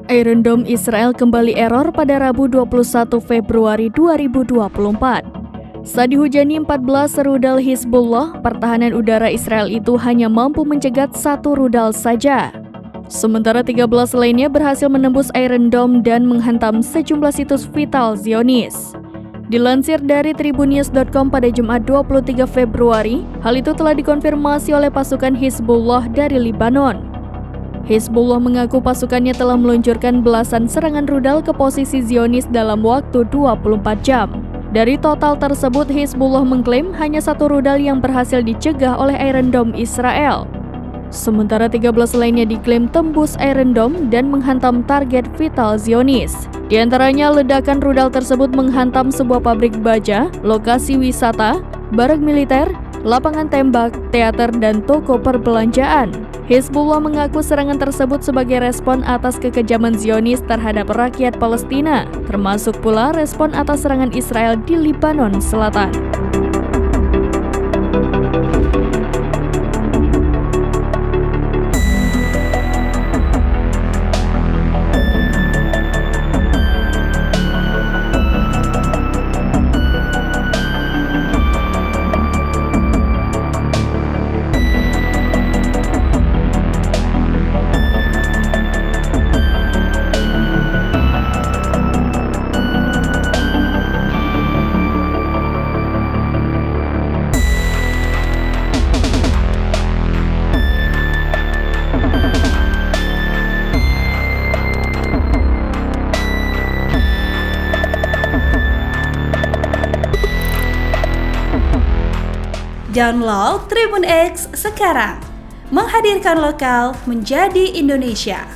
Iron Dome Israel kembali error pada Rabu 21 Februari 2024. Saat dihujani 14 rudal Hizbullah, pertahanan udara Israel itu hanya mampu mencegat satu rudal saja. Sementara 13 lainnya berhasil menembus Iron Dome dan menghantam sejumlah situs vital Zionis. Dilansir dari tribunnews.com pada Jumat 23 Februari, hal itu telah dikonfirmasi oleh pasukan Hizbullah dari Lebanon. Hizbullah mengaku pasukannya telah meluncurkan belasan serangan rudal ke posisi Zionis dalam waktu 24 jam. Dari total tersebut, Hizbullah mengklaim hanya satu rudal yang berhasil dicegah oleh Iron Dome Israel. Sementara 13 lainnya diklaim tembus Iron Dome dan menghantam target vital Zionis. Di antaranya, ledakan rudal tersebut menghantam sebuah pabrik baja, lokasi wisata, barak militer, lapangan tembak, teater, dan toko perbelanjaan. Hizbullah mengaku serangan tersebut sebagai respon atas kekejaman Zionis terhadap rakyat Palestina, termasuk pula respon atas serangan Israel di Lebanon Selatan. Download Tribun X sekarang, menghadirkan lokal menjadi Indonesia.